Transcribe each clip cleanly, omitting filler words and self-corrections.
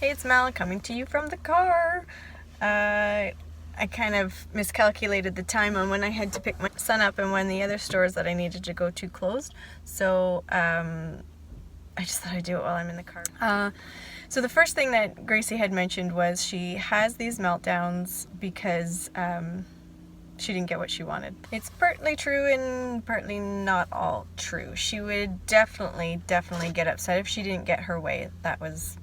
Hey, it's Mel coming to you from the car. I kind of miscalculated the time on when I had to pick my son up and when the other stores that I needed to go to closed. So I just thought I'd do it while I'm in the car. So the first thing that Gracie had mentioned was she has these meltdowns because she didn't get what she wanted. It's partly true and partly not all true. She would definitely get upset if she didn't get her way. That was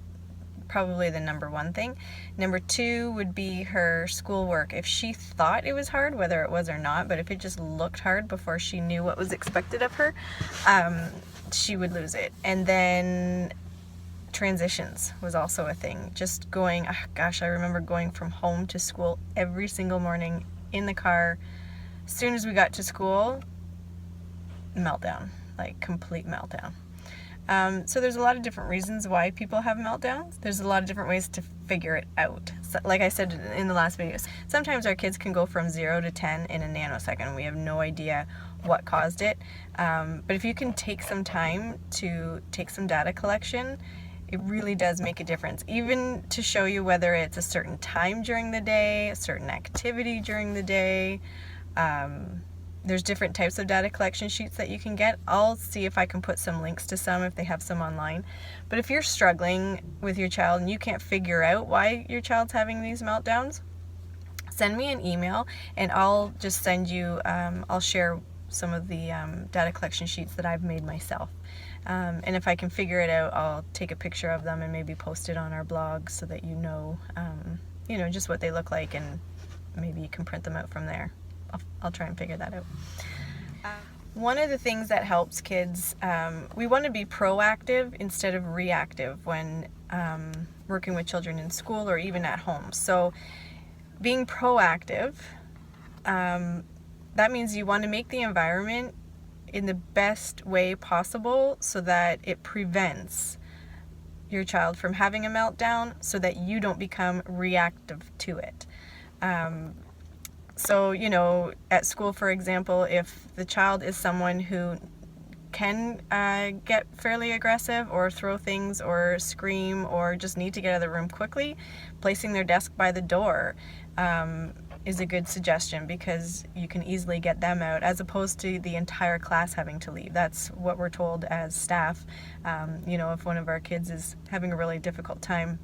probably the number one thing. Number two would be her schoolwork. If she thought it was hard, whether it was or not, but if it just looked hard before she knew what was expected of her, she would lose it. And then transitions was also a thing. Just going, I remember going from home to school every single morning in the car. As soon as we got to school, meltdown, like complete meltdown. So there's a lot of different reasons why people have meltdowns. There's a lot of different ways to figure it out. So, like I said in the last videos, sometimes our kids can go from 0 to 10 in a nanosecond. We have no idea what caused it. But if you can take some time to take some data collection, it really does make a difference. Even to show you whether it's a certain time during the day, a certain activity during the day. There's different types of data collection sheets that you can get. I'll see if I can put some links to some if they have some online. But if you're struggling with your child and you can't figure out why your child's having these meltdowns, send me an email and I'll just send you, I'll share some of the data collection sheets that I've made myself. And if I can figure it out, I'll take a picture of them and maybe post it on our blog so that you know just what they look like, and maybe you can print them out from there. I'll try and figure that out. One of the things that helps kids, we want to be proactive instead of reactive when working with children in school or even at home. So being proactive, that means you want to make the environment in the best way possible so that it prevents your child from having a meltdown so that you don't become reactive to it. So, at school, for example, if the child is someone who can get fairly aggressive or throw things or scream or just need to get out of the room quickly, placing their desk by the door is a good suggestion, because you can easily get them out as opposed to the entire class having to leave. That's what we're told as staff. If one of our kids is having a really difficult time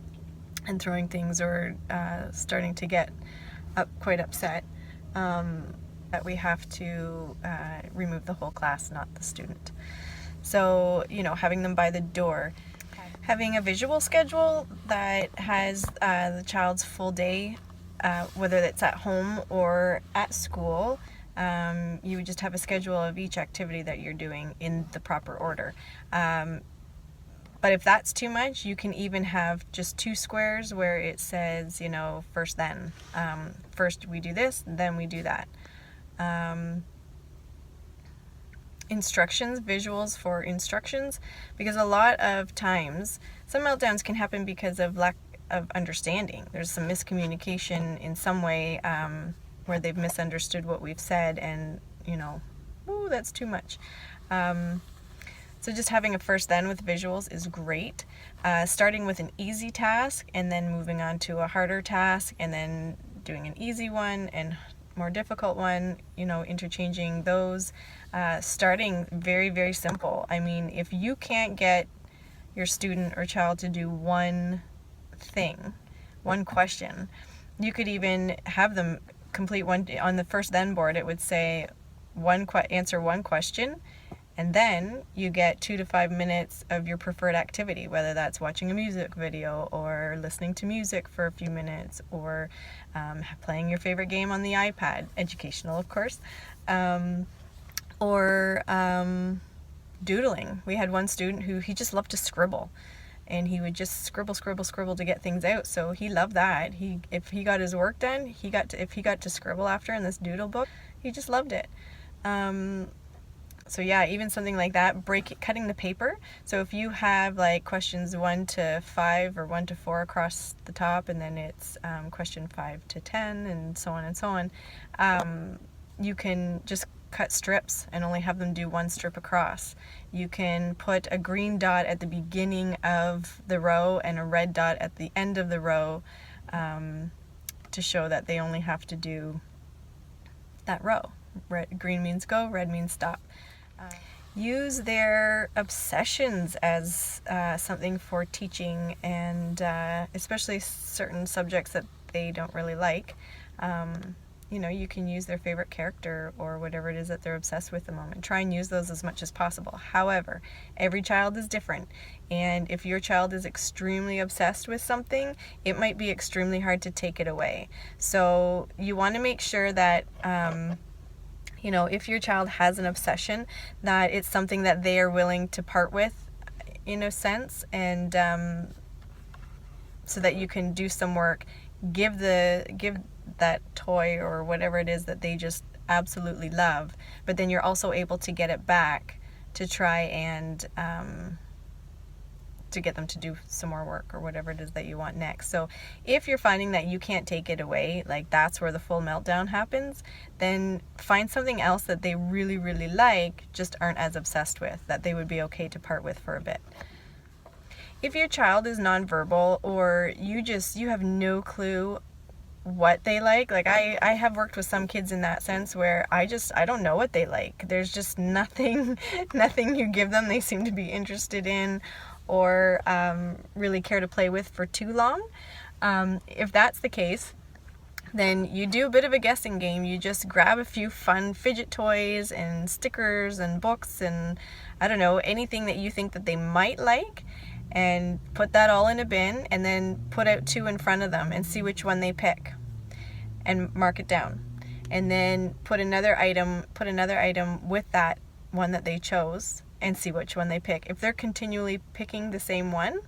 and throwing things or starting to get quite upset, that we have to remove the whole class, not the student. So, having them by the door. Having a visual schedule that has the child's full day, whether it's at home or at school. You would just have a schedule of each activity that you're doing in the proper order. But if that's too much, you can even have just 2 squares where it says, first then. First we do this, then we do that. Instructions, visuals for instructions, because a lot of times some meltdowns can happen because of lack of understanding. There's some miscommunication in some way where they've misunderstood what we've said, and that's too much. So just having a first then with visuals is great. Starting with an easy task and then moving on to a harder task and then doing an easy one and more difficult one, interchanging those. Starting very, very simple. I mean, if you can't get your student or child to do one thing, one question, you could even have them complete one. On the first then board, it would say answer one question, and then you get 2 to 5 minutes of your preferred activity, whether that's watching a music video or listening to music for a few minutes or playing your favorite game on the iPad, educational of course, or doodling. We had one student who he just loved to scribble, and he would just scribble to get things out. So he loved that. If he got his work done, if he got to scribble after in this doodle book, he just loved it. So yeah, even something like that, cutting the paper. So if you have like questions 1 to 5 or 1 to 4 across the top, and then it's question 5 to 10 and so on and so on, you can just cut strips and only have them do one strip across. You can put a green dot at the beginning of the row and a red dot at the end of the row to show that they only have to do that row. Green means go, red means stop. Use their obsessions as something for teaching, and especially certain subjects that they don't really like. You can use their favorite character or whatever it is that they're obsessed with at the moment. Try and use those as much as possible. However, every child is different, and if your child is extremely obsessed with something, it might be extremely hard to take it away. So you want to make sure that if your child has an obsession, that it's something that they are willing to part with, in a sense, and so that you can do some work, give that toy or whatever it is that they just absolutely love, but then you're also able to get it back to try and to get them to do some more work or whatever it is that you want next. So if you're finding that you can't take it away, like that's where the full meltdown happens, then find something else that they really, really like, just aren't as obsessed with, that they would be okay to part with for a bit. If your child is nonverbal, or you have no clue what they like I have worked with some kids in that sense where I don't know what they like. There's just nothing you give them they seem to be interested in or really care to play with for too long. If that's the case, then you do a bit of a guessing game. You just grab a few fun fidget toys and stickers and books and I don't know, anything that you think that they might like, and put that all in a bin, and then put out 2 in front of them and see which one they pick and mark it down. And then put another item with that one that they chose and see which one they pick. If they're continually picking the same one,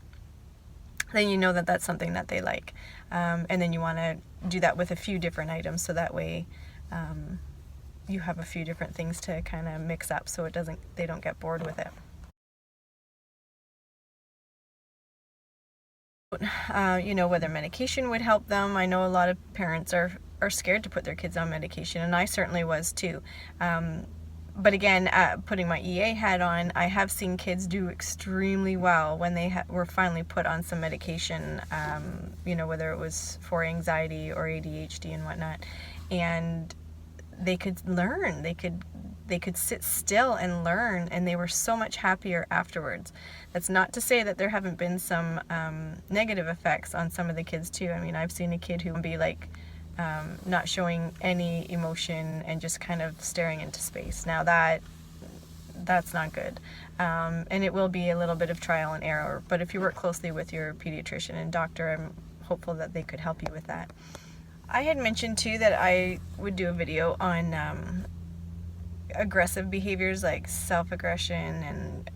then you know that that's something that they like. And then you want to do that with a few different items, so that way you have a few different things to kind of mix up, so they don't get bored with it. Whether medication would help them. I know a lot of parents are scared to put their kids on medication, and I certainly was too. But again, putting my EA hat on, I have seen kids do extremely well when they were finally put on some medication, whether it was for anxiety or ADHD and whatnot, and they could learn. They could sit still and learn, and they were so much happier afterwards. That's not to say that there haven't been some negative effects on some of the kids too. I mean, I've seen a kid who would be like not showing any emotion and just kind of staring into space. Now that's not good. And it will be a little bit of trial and error, but if you work closely with your pediatrician and doctor, I'm hopeful that they could help you with that. I had mentioned too that I would do a video on aggressive behaviors like self-aggression and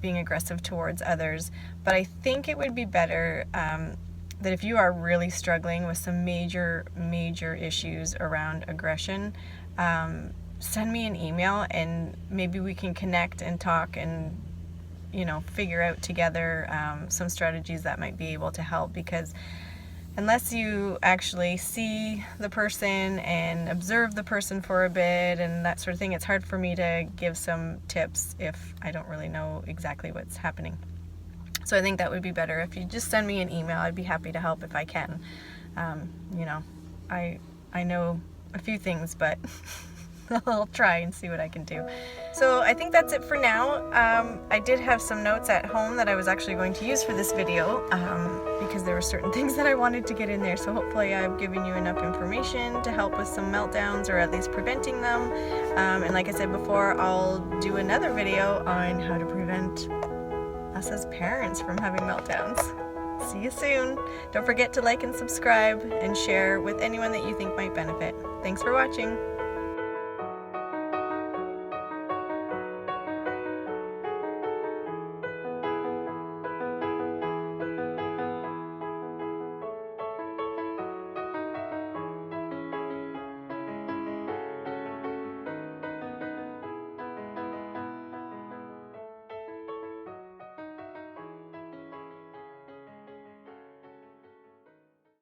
being aggressive towards others, but I think it would be better that if you are really struggling with some major issues around aggression, send me an email and maybe we can connect and talk and figure out together some strategies that might be able to help, because unless you actually see the person and observe the person for a bit and that sort of thing, it's hard for me to give some tips if I don't really know exactly what's happening. So I think that would be better if you just send me an email. I'd be happy to help if I can. I know a few things, but I'll try and see what I can do. So I think that's it for now. I did have some notes at home that I was actually going to use for this video because there were certain things that I wanted to get in there. So hopefully I've given you enough information to help with some meltdowns, or at least preventing them. And like I said before, I'll do another video on how to prevent us as parents from having meltdowns. See you soon. Don't forget to like and subscribe and share with anyone that you think might benefit. Thanks for watching.